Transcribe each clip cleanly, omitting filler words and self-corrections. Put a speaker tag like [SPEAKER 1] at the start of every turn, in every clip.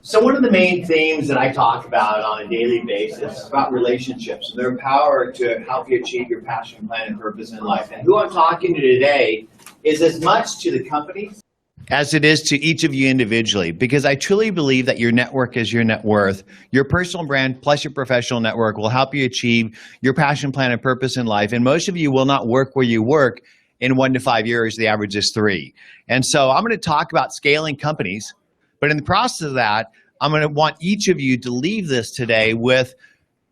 [SPEAKER 1] So one of the main themes that I talk about on a daily basis is about relationships and their power to help you achieve your passion, plan, and purpose in life. And who I'm talking to today is as much to the company as it is to each of you individually, because I truly believe that your network is your net worth. Your personal brand plus your professional network will help you achieve your passion, plan, and purpose in life. And most of you will not work where you work in 1 to 5 years. The average is 3. And so I'm going to talk about scaling companies. But in the process of that, I'm going to want each of you to leave this today with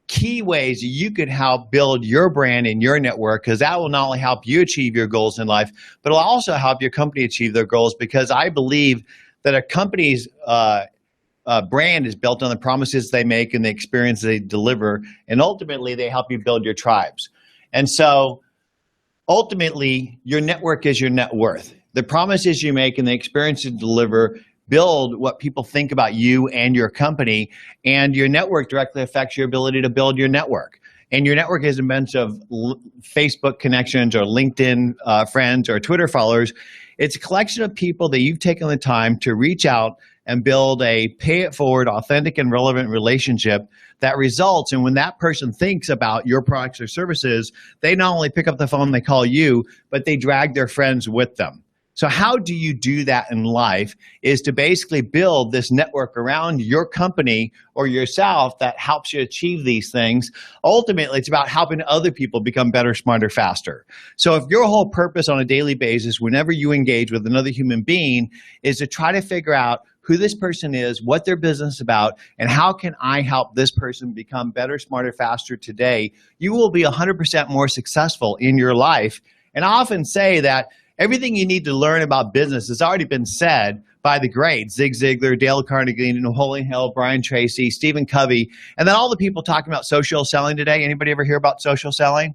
[SPEAKER 1] key ways you could help build your brand and your network, because that will not only help you achieve your goals in life, but it'll also help your company achieve their goals, because I believe that a company's brand is built on the promises they make and the experience they deliver, and ultimately they help you build your tribes. And so ultimately, your network is your net worth. The promises you make and the experience you deliver build what people think about you and your company, and your network directly affects your ability to build your network. And your network is a bunch of Facebook connections or LinkedIn friends or Twitter followers. It's a collection of people that you've taken the time to reach out and build a pay-it-forward, authentic, and relevant relationship that results in, when that person thinks about your products or services, they not only pick up the phone, they call you, but they drag their friends with them. So how do you do that in life is to basically build this network around your company or yourself that helps you achieve these things. Ultimately, it's about helping other people become better, smarter, faster. So if your whole purpose on a daily basis, whenever you engage with another human being, is to try to figure out who this person is, what their business is about, and how can I help this person become better, smarter, faster today, you will be 100% more successful in your life. And I often say that everything you need to learn about business has already been said by the greats: Zig Ziglar, Dale Carnegie, Napoleon Hill, Brian Tracy, Stephen Covey, and then all the people talking about social selling today. Anybody ever hear about social selling?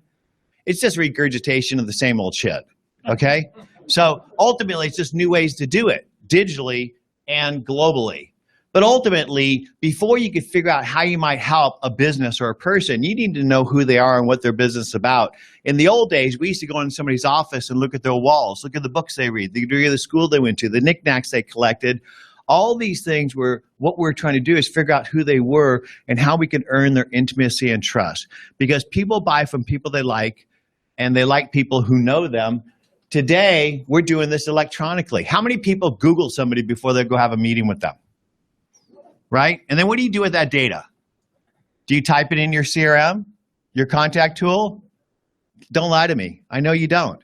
[SPEAKER 1] It's just regurgitation of the same old shit, okay? So ultimately, it's just new ways to do it, digitally and globally. But ultimately, before you could figure out how you might help a business or a person, you need to know who they are and what their business is about. In the old days, we used to go into somebody's office and look at their walls, look at the books they read, the degree of the school they went to, the knickknacks they collected. All these things were what we're trying to do is figure out who they were and how we can earn their intimacy and trust. Because people buy from people they like, and they like people who know them. Today, we're doing this electronically. How many people Google somebody before they go have a meeting with them? Right? And then what do you do with that data? Do you type it in your CRM, your contact tool? Don't lie to me. I know you don't.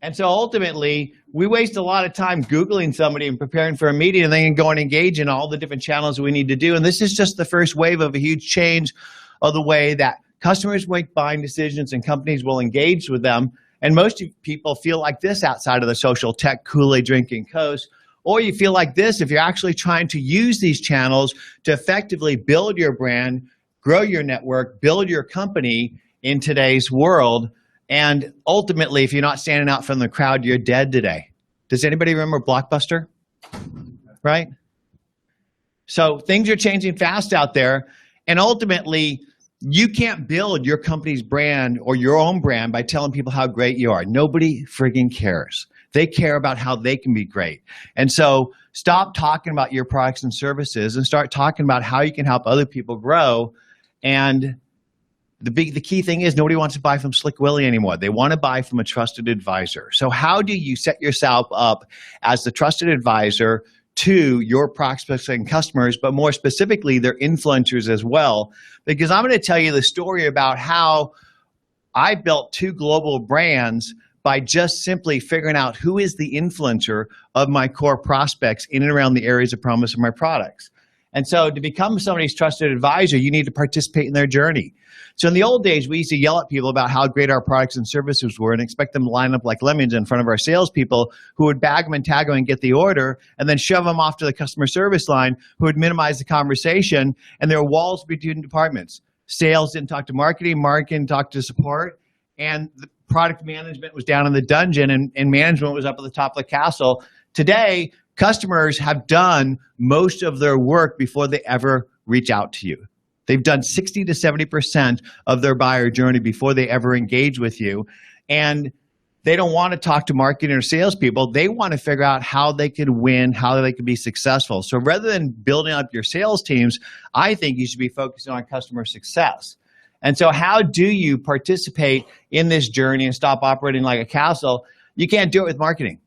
[SPEAKER 1] And so ultimately, we waste a lot of time Googling somebody and preparing for a meeting, and then go and engage in all the different channels we need to do. And this is just the first wave of a huge change of the way that customers make buying decisions and companies will engage with them. And most people feel like this outside of the social tech Kool-Aid drinking coast. Or you feel like this if you're actually trying to use these channels to effectively build your brand, grow your network, build your company in today's world. And ultimately, if you're not standing out from the crowd, you're dead today. Does anybody remember Blockbuster? Right? So things are changing fast out there. And ultimately, you can't build your company's brand or your own brand by telling people how great you are. Nobody frigging cares. They care about how they can be great. And so stop talking about your products and services and start talking about how you can help other people grow. And the key thing is, nobody wants to buy from Slick Willie anymore. They want to buy from a trusted advisor. So how do you set yourself up as the trusted advisor to your prospects and customers, but more specifically, their influencers as well? Because I'm going to tell you the story about how I built 2 global brands by just simply figuring out who is the influencer of my core prospects in and around the areas of promise of my products. And so to become somebody's trusted advisor, you need to participate in their journey. So in the old days, we used to yell at people about how great our products and services were and expect them to line up like lemons in front of our salespeople who would bag them and tag them and get the order, and then shove them off to the customer service line who would minimize the conversation, and there were walls between departments. Sales didn't talk to marketing, marketing didn't talk to support, and the product management was down in the dungeon, and management was up at the top of the castle. Today, customers have done most of their work before they ever reach out to you. They've done 60 to 70% of their buyer journey before they ever engage with you. And
[SPEAKER 2] They don't want to talk to marketing or salespeople. They want to figure out how they could win, how they could be successful. So rather than building up your sales teams, I think you should be focusing on customer success. And so how do you participate in this journey and stop operating like a castle? You can't do it with marketing.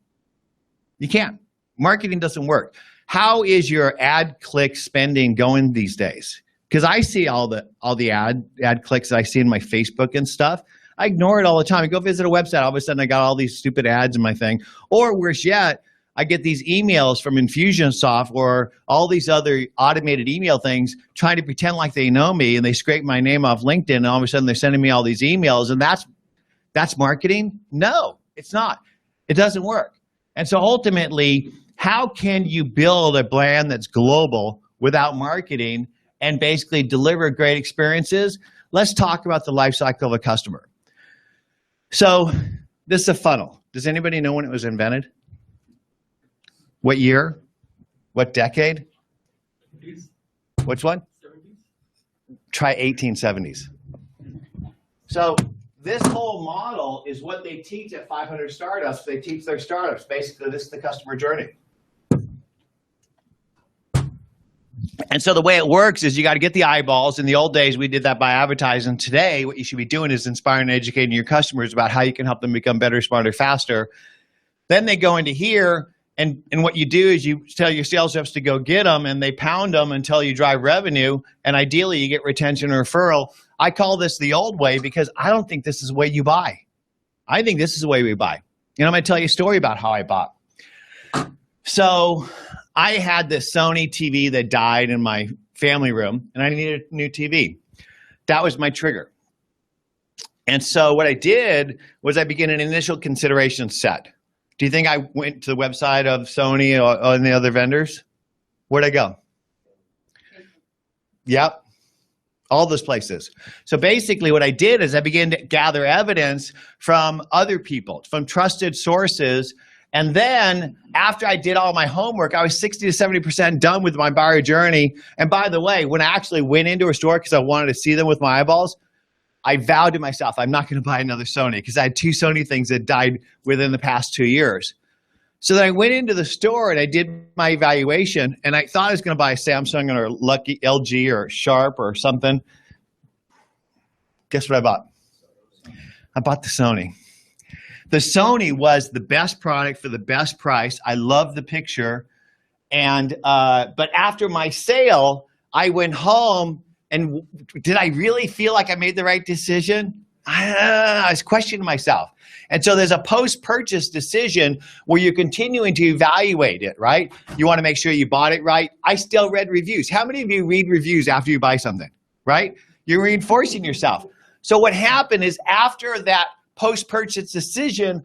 [SPEAKER 2] You can't. Marketing doesn't work. How is your ad click spending going these days? Because I see all the ad clicks that I see in my Facebook and stuff. I ignore it all the time. I go visit a website. All of a sudden, I got all these stupid ads in my thing. Or worse yet, I get these emails from Infusionsoft or all these other automated email things trying to pretend like they know me, and they scrape my name off LinkedIn, and all of a sudden they're sending me all these emails, and that's marketing? No, it's not. It doesn't work. And so ultimately, how can you build a brand that's global without marketing and basically deliver great experiences? Let's talk about the life cycle of a customer. So this is a funnel. Does anybody know when it was invented? What year? What decade?
[SPEAKER 3] 70s.
[SPEAKER 2] Which one?
[SPEAKER 3] 70s.
[SPEAKER 2] Try 1870s. So this whole model is what they teach at 500 Startups. They teach their startups. Basically, this is the customer journey. And so the way it works is you got to get the eyeballs. In the old days, we did that by advertising. Today, what you should be doing is inspiring and educating your customers about how you can help them become better, smarter, faster. Then they go into here, and what you do is you tell your sales reps to go get them, and they pound them until you drive revenue, and ideally you get retention or referral. I call this the old way because I don't think this is the way you buy. I think this is the way we buy. And I'm going to tell you a story about how I bought. So I had this Sony TV that died in my family room, and I needed a new TV. That was my trigger. And so what I did was I began an initial consideration set. Do you think I went to the website of Sony or any other vendors? Where'd I go? Yep. All those places. So basically what I did is I began to gather evidence from other people, from trusted sources. And then after I did all my homework, I was 60 to 70% done with my buyer journey. And by the way, when I actually went into a store because I wanted to see them with my eyeballs, I vowed to myself, I'm not going to buy another Sony because I had 2 Sony things that died within the past 2 years. So then I went into the store and I did my evaluation, and I thought I was going to buy a Samsung or Lucky LG or Sharp or something. Guess what I bought? I bought the Sony. The Sony was the best product for the best price. I love the picture. And but after my sale, I went home, and did I really feel like I made the right decision? I was questioning myself. And so there's a post-purchase decision where you're continuing to evaluate it, right? You want to make sure you bought it right. I still read reviews. How many of you read reviews after you buy something, right? You're reinforcing yourself. So what happened is after that post-purchase decision,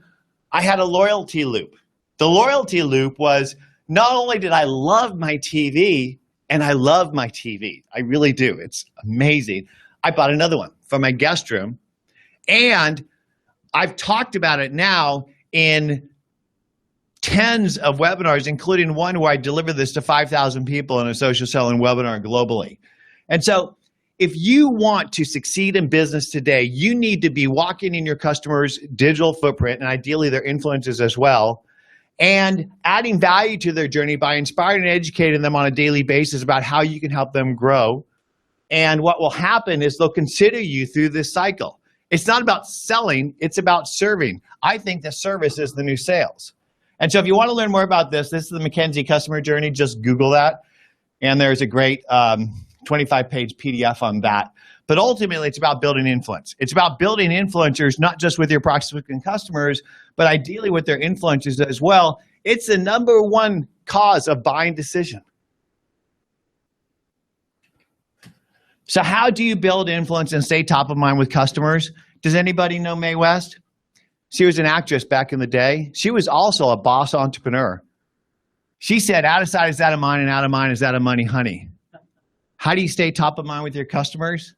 [SPEAKER 2] I had a loyalty loop. The loyalty loop was not only did I love my TV, and I love my TV. I really do. It's amazing. I bought another one for my guest room. And I've talked about it now in tens of webinars, including one where I delivered this to 5,000 people in a social selling webinar globally. And so if you want to succeed in business today, you need to be walking in your customers' digital footprint, and ideally their influences as well, and adding value to their journey by inspiring and educating them on a daily basis about how you can help them grow. And what will happen is they'll consider you through this cycle. It's not about selling, it's about serving. I think the service is the new sales. And so if you want to learn more about this, this is the McKinsey customer journey. Just Google that. And there's a great 25-page PDF on that. But ultimately, it's about building influence. It's about building influencers, not just with your prospects and customers, but ideally with their influencers as well. It's the number one cause of buying decision. So how do you build influence and stay top of mind with customers? Does anybody know Mae West? She was an actress back in the day. She was also a boss entrepreneur. She said, out of sight is out of mind, and out of mind is out of money, honey. How do you stay top of mind with your customers?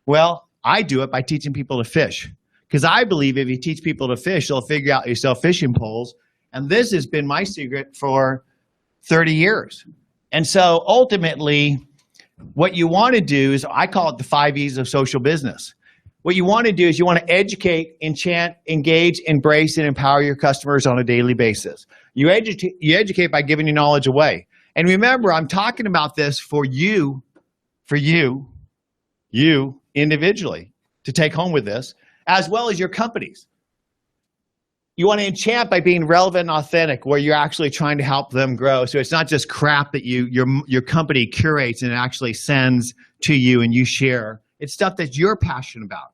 [SPEAKER 2] Well, I do it by teaching people to fish. Because I believe if you teach people to fish, they'll figure out you sell fishing poles. And this has been my secret for 30 years. And so ultimately, what you want to do is, I call it the 5 E's of social business. what you want to do is you want to educate, enchant, engage, embrace, and empower your customers on a daily basis. You educate by giving your knowledge away. And remember, I'm talking about this for you individually to take home with this, as well as your companies. You want to enchant by being relevant and authentic, where you're actually trying to help them grow. So it's not just crap that your company curates and actually sends to you and you share. It's stuff that you're passionate about.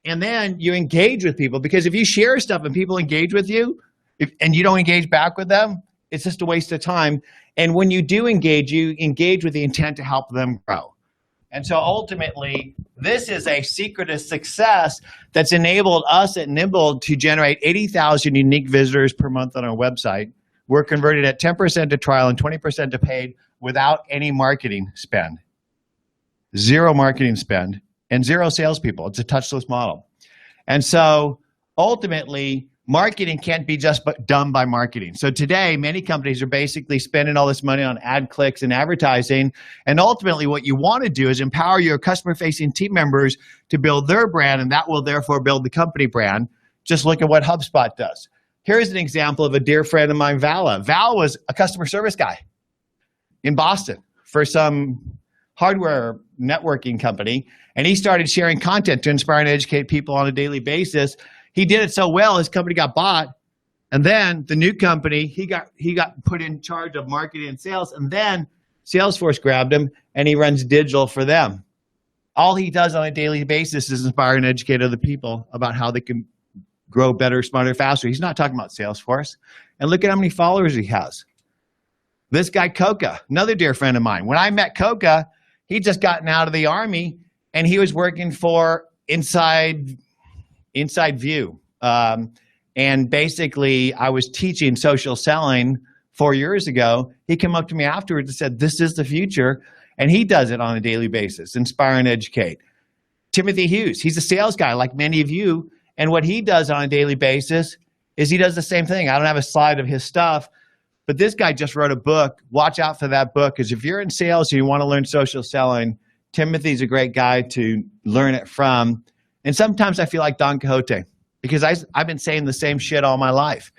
[SPEAKER 2] And then you engage with people, because if you share stuff and people engage with you and you don't engage back with them, it's just a waste of time. And when you do engage, you engage with the intent to help them grow. And so ultimately, this is a secret of success that's enabled us at Nimble to generate 80,000 unique visitors per month on our website. We're converted at 10% to trial and 20% to paid without any marketing spend. Zero marketing spend and zero salespeople. It's a touchless model. And so ultimately, marketing can't be just done by marketing. So today, many companies are basically spending all this money on ad clicks and advertising. And ultimately, what you want to do is empower your customer-facing team members to build their brand, and that will therefore build the company brand. Just look at what HubSpot does. Here's an example of a dear friend of mine, Vala. Val was a customer service guy in Boston for some hardware networking company, and he started sharing content to inspire and educate people on a daily basis. He did it so well, his company got bought, and then the new company, he got put in charge of marketing and sales, and then Salesforce grabbed him, and he runs digital for them. All he does on a daily basis is inspire and educate other people about how they can grow better, smarter, faster. He's not talking about Salesforce. And look at how many followers he has. This guy, Coca, another dear friend of mine. When I met Coca, he'd just gotten out of the Army, and he was working for Inside View. And basically, I was teaching social selling 4 years ago. He came up to me afterwards and said, this is the future. And he does it on a daily basis, inspire and educate. Timothy Hughes, he's a sales guy like many of you. And what he does on a daily basis is he does the same thing. I don't have a slide of his stuff, but this guy just wrote a book. Watch out for that book, because if you're in sales and you want to learn social selling, Timothy's a great guy to learn it from. And sometimes I feel like Don Quixote, because I've been saying the same shit all my life.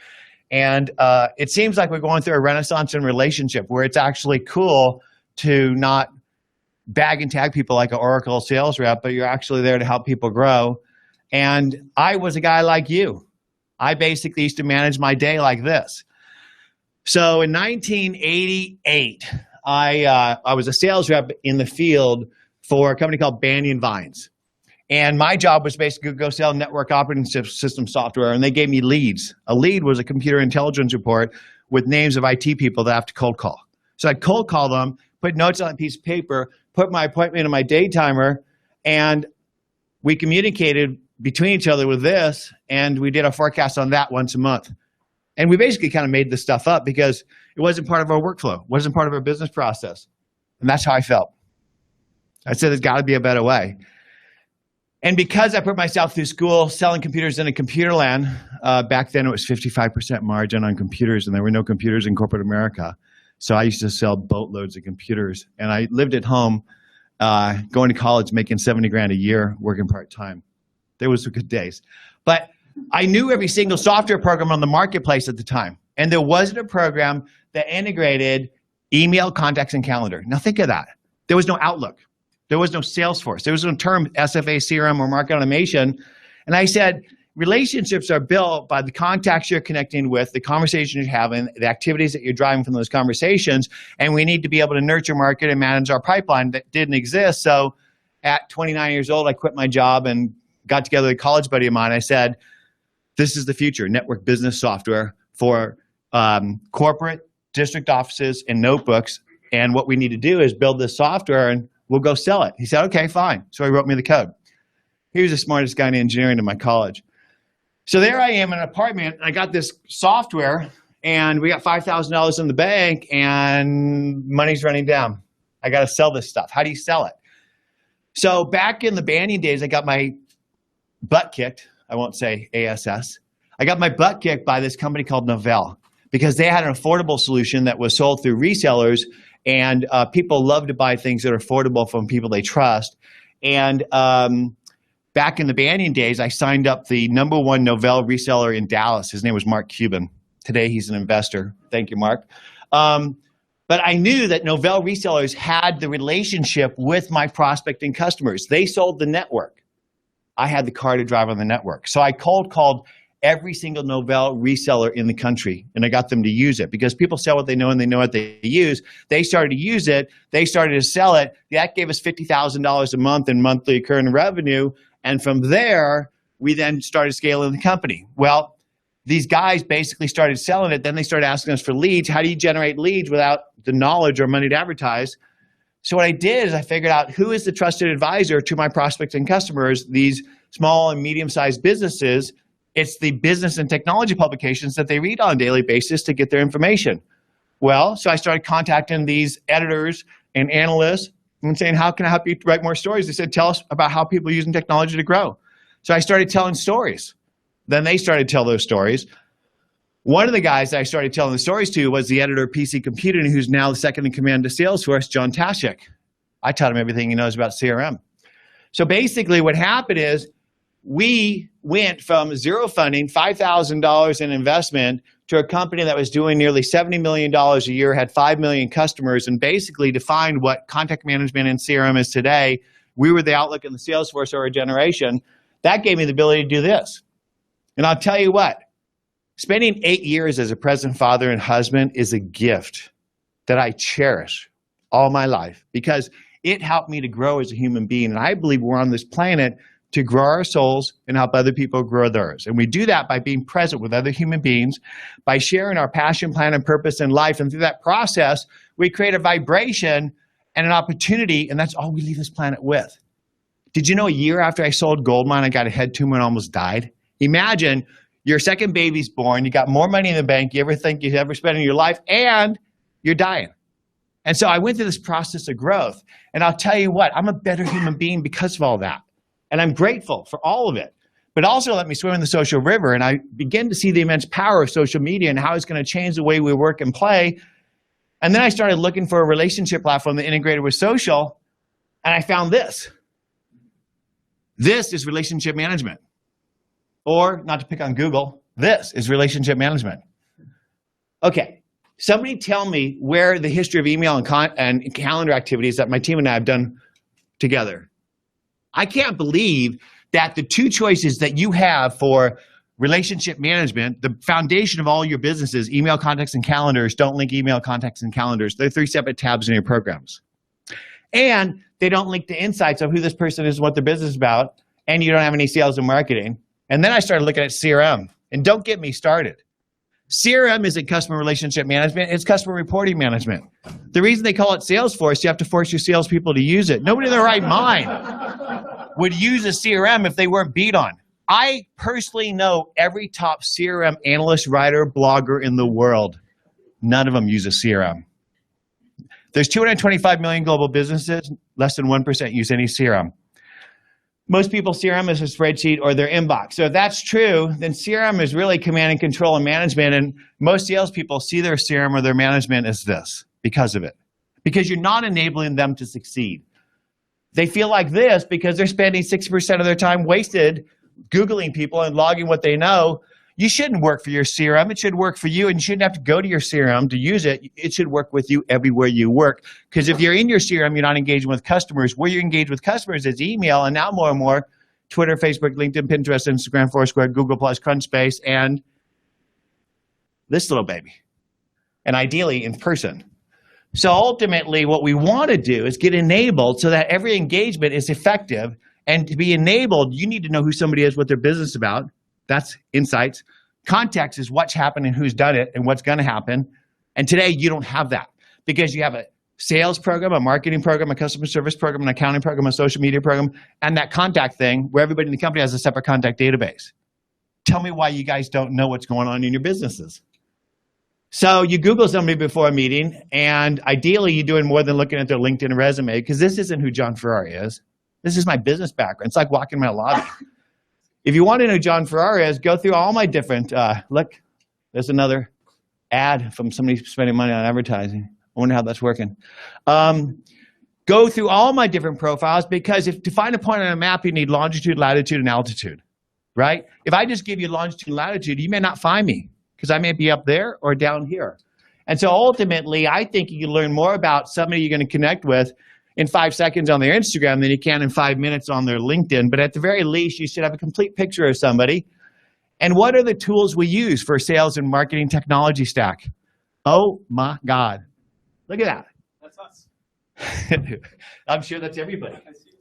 [SPEAKER 2] And it seems like we're going through a renaissance in relationship where it's actually cool to not bag and tag people like an Oracle sales rep, but you're actually there to help people grow. And I was a guy like you. I basically used to manage my day like this. So in 1988, I was a sales rep in the field for a company called Banyan Vines. And my job was basically to go sell network operating system software, and they gave me leads. A lead was a computer intelligence report with names of IT people that I have to cold call. So I'd cold call them, put notes on a piece of paper, put my appointment in my day timer, and we communicated between each other with this, and we did a forecast on that once a month. And we basically kind of made this stuff up because it wasn't part of our workflow, wasn't part of our business process. And that's how I felt. I said, there's got to be a better way. And because I put myself through school selling computers in a computer land, back then it was 55% margin on computers, and there were no computers in corporate America. So I used to sell boatloads of computers. And I lived at home, going to college, making $70,000 a year, working part-time. There was some good days. But I knew every single software program on the marketplace at the time. And there wasn't a program that integrated email, contacts, and calendar. Now think of that. There was no Outlook. There was no Salesforce. There was no term SFA, CRM, or market automation. And I said, relationships are built by the contacts you're connecting with, the conversations you're having, the activities that you're driving from those conversations. And we need to be able to nurture, market, and manage our pipeline that didn't exist. So at 29 years old, I quit my job and got together with a college buddy of mine. I said, this is the future, network business software for corporate district offices and notebooks. And what we need to do is build this software and we'll go sell it. He said, okay, fine. So he wrote me the code. He was the smartest guy in engineering in my college. So there I am in an apartment. I got this software, and we got $5,000 in the bank, and money's running down. I got to sell this stuff. How do you sell it? So back in the Banyan days, I got my butt kicked. I won't say ASS. I got my butt kicked by this company called Novell because they had an affordable solution that was sold through resellers, and people love to buy things that are affordable from people they trust. And back in the Banyan days, I signed up the #1 Novell reseller in Dallas. His name was Mark Cuban. Today, he's an investor. Thank you, Mark. But I knew that Novell resellers had the relationship with my prospecting customers. They sold the network. I had the car to drive on the network. So I cold called every single Novell reseller in the country, and I got them to use it because people sell what they know and they know what they use. They started to use it. They started to sell it. That gave us $50,000 a month in monthly recurring revenue. And from there, we then started scaling the company. Well, these guys basically started selling it. Then they started asking us for leads. How do you generate leads without the knowledge or money to advertise? So what I did is I figured out who is the trusted advisor to my prospects and customers, these small and medium-sized businesses. It's the business and technology publications that they read on a daily basis to get their information. Well, so I started contacting these editors and analysts and saying, how can I help you write more stories? They said, tell us about how people are using technology to grow. So I started telling stories. Then they started to tell those stories. One of the guys I started telling the stories to was the editor of PC Computing, who's now the second in command to Salesforce, Jon Ferrara. I taught him everything he knows about CRM. So basically what happened is we went from zero funding, $5,000 in investment, to a company that was doing nearly $70 million a year, had 5 million customers, and basically defined what contact management and CRM is today. We were the Outlook and the Salesforce of our generation. That gave me the ability to do this. And I'll tell you what, spending 8 years as a present father and husband is a gift that I cherish all my life because it helped me to grow as a human being. And I believe we're on this planet to grow our souls and help other people grow theirs. And we do that by being present with other human beings, by sharing our passion, plan, and purpose in life. And through that process, we create a vibration and an opportunity, and that's all we leave this planet with. Did you know a year after I sold GoldMine, I got a head tumor and almost died? Imagine your second baby's born, you got more money in the bank you ever think you ever spent in your life, and you're dying. And so I went through this process of growth. And I'll tell you what, I'm a better human being because of all that. And I'm grateful for all of it. But also let me swim in the social river. And I began to see the immense power of social media and how it's going to change the way we work and play. And then I started looking for a relationship platform that integrated with social. And I found this. This is relationship management. Or, not to pick on Google, this is relationship management. Okay, somebody tell me where the history of email and calendar activities that my team and I have done together. I can't believe that the two choices that you have for relationship management, the foundation of all your businesses, email contacts and calendars, don't link email contacts and calendars. They're 3 separate tabs in your programs. And they don't link to insights of who this person is, what their business is about, and you don't have any sales and marketing. And then I started looking at CRM. And don't get me started. CRM isn't customer relationship management. It's customer reporting management. The reason they call it Salesforce, you have to force your salespeople to use it. Nobody in their right mind would use a CRM if they weren't beat on. I personally know every top CRM analyst, writer, blogger in the world. None of them use a CRM. There's 225 million global businesses. Less than 1% use any CRM. Most people's CRM is a spreadsheet or their inbox. So if that's true, then CRM is really command and control and management. And most salespeople see their CRM or their management as this because of it. Because you're not enabling them to succeed. They feel like this because they're spending 60% of their time wasted Googling people and logging what they know. You shouldn't work for your CRM. It should work for you, and you shouldn't have to go to your CRM to use it. It should work with you everywhere you work. Because if you're in your CRM, you're not engaging with customers. Where you engage with customers is email, and now more and more, Twitter, Facebook, LinkedIn, Pinterest, Instagram, Foursquare, Google+, Crunchbase, and this little baby. And ideally in person. So ultimately, what we want to do is get enabled so that every engagement is effective. And to be enabled, you need to know who somebody is, what their business is about. That's insights. Context is what's happened and who's done it and what's going to happen. And today, you don't have that because you have a sales program, a marketing program, a customer service program, an accounting program, a social media program, and that contact thing where everybody in the company has a separate contact database. Tell me why you guys don't know what's going on in your businesses. So you Google somebody before a meeting, and ideally, you're doing more than looking at their LinkedIn resume because this isn't who Jon Ferrara is. This is my business background. It's like walking my lobby. If you want to know who Jon Ferrara is, go through all my different, look, there's another ad from somebody spending money on advertising. I wonder how that's working. go through all my different profiles, because to find a point on a map, you need longitude, latitude, and altitude, right? If I just give you longitude and latitude, you may not find me because I may be up there or down here. And so ultimately, I think you can learn more about somebody you're going to connect with in 5 seconds on their Instagram than you can in 5 minutes on their LinkedIn. But at the very least, you should have a complete picture of somebody. And what are the tools we use for sales and marketing technology stack? Oh my God. Look at that.
[SPEAKER 3] That's us.
[SPEAKER 2] I'm sure that's everybody.
[SPEAKER 3] I see.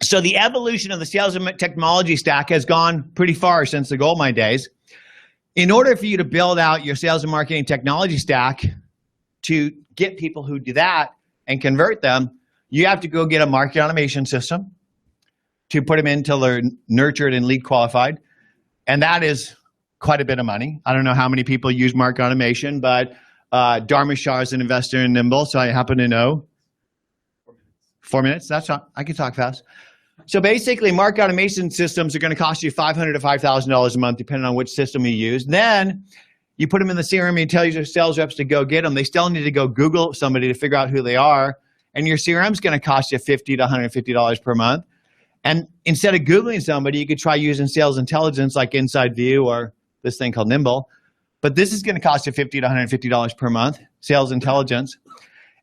[SPEAKER 2] So the evolution of the sales and technology stack has gone pretty far since the GoldMine days. In order for you to build out your sales and marketing technology stack to get people who do that and convert them, you have to go get a market automation system to put them in until they're nurtured and lead qualified. And that is quite a bit of money. I don't know how many people use market automation, but Dharma Shah is an investor in Nimble, so I happen to know. 4 minutes? That's not, I can talk fast. So basically, market automation systems are going to cost you $500 to $5,000 a month, depending on which system you use. Then you put them in the CRM and you tell your sales reps to go get them. They still need to go Google somebody to figure out who they are. And your CRM is going to cost you $50 to $150 per month. And instead of Googling somebody, you could try using sales intelligence like Inside View or this thing called Nimble. But this is going to cost you $50 to $150 per month, sales intelligence.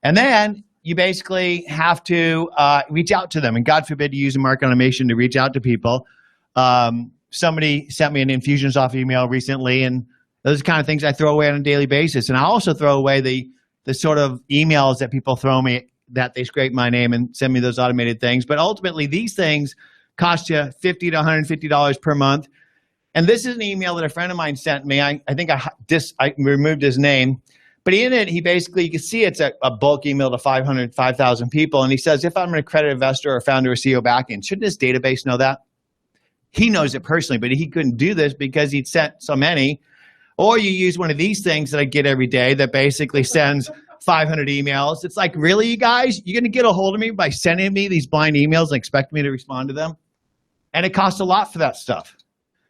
[SPEAKER 2] And then you basically have to reach out to them. And God forbid you use a market automation to reach out to people. Somebody sent me an Infusionsoft email recently, and those are the kind of things I throw away on a daily basis. And I also throw away the sort of emails that people throw me that they scrape my name and send me those automated things. But ultimately, these things cost you $50 to $150 per month. And this is an email that a friend of mine sent me. I think I removed his name. But in it, he basically, you can see it's a bulk email to 5,000 people. And he says, if I'm an accredited investor or founder or CEO backend, shouldn't his database know that? He knows it personally, but he couldn't do this because he'd sent so many. Or you use one of these things that I get every day that basically sends 500 emails. It's like, really, you guys? You're going to get a hold of me by sending me these blind emails and expect me to respond to them? And it costs a lot for that stuff.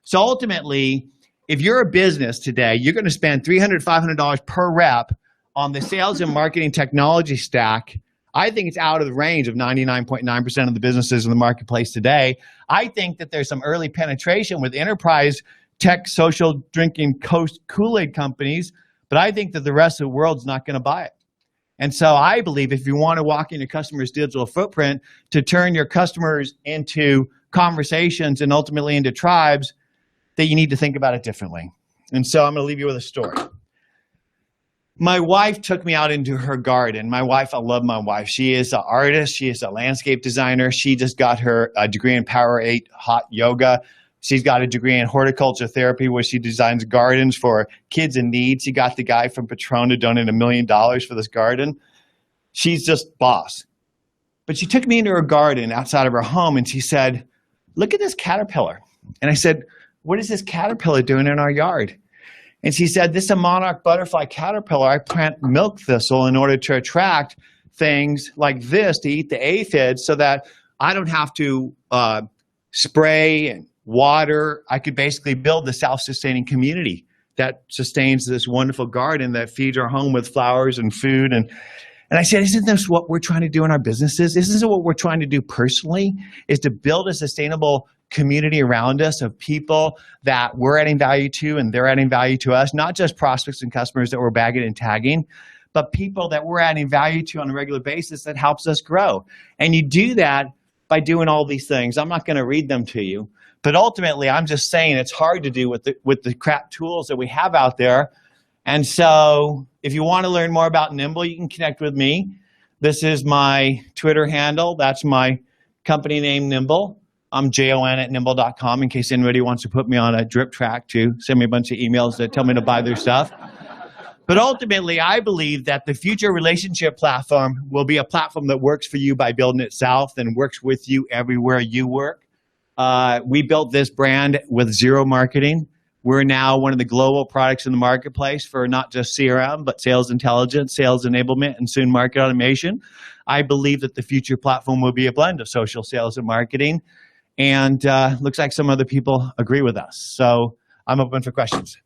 [SPEAKER 2] So ultimately, if you're a business today, you're going to spend $300, $500 per rep on the sales and marketing technology stack. I think it's out of the range of 99.9% of the businesses in the marketplace today. I think that there's some early penetration with enterprise tech, social drinking Kool-Aid companies, but I think that the rest of the world's not going to buy it. And so I believe if you want to walk into customers' digital footprint to turn your customers into conversations and ultimately into tribes, that you need to think about it differently. And so I'm going to leave you with a story. My wife took me out into her garden. My wife, I love my wife. She is an artist. She is a landscape designer. She just got her degree in Power 8 hot yoga. She's got a degree in horticulture therapy where she designs gardens for kids in need. She got the guy from Patron to donate $1 million for this garden. She's just boss. But she took me into her garden outside of her home and she said, look at this caterpillar. And I said, what is this caterpillar doing in our yard? And she said, this is a monarch butterfly caterpillar. I plant milk thistle in order to attract things like this to eat the aphids so that I don't have to spray and water. I could basically build the self-sustaining community that sustains this wonderful garden that feeds our home with flowers and food. And I said, isn't this what we're trying to do in our businesses? Isn't this what we're trying to do personally, is to build a sustainable community around us of people that we're adding value to and they're adding value to us, not just prospects and customers that we're bagging and tagging, but people that we're adding value to on a regular basis that helps us grow. And you do that by doing all these things. I'm not going to read them to you, but ultimately I'm just saying it's hard to do with the crap tools that we have out there. And so if you want to learn more about Nimble, you can connect with me. This is my Twitter handle. That's my company name, Nimble. I'm jon@nimble.com in case anybody wants to put me on a drip track to send me a bunch of emails that tell me to buy their stuff. But ultimately, I believe that the future relationship platform will be a platform that works for you by building itself and works with you everywhere you work. We built this brand with zero marketing. We're now one of the global products in the marketplace for not just CRM, but sales intelligence, sales enablement, and soon market automation. I believe that the future platform will be a blend of social sales and marketing. And looks like some other people agree with us. So I'm open for questions.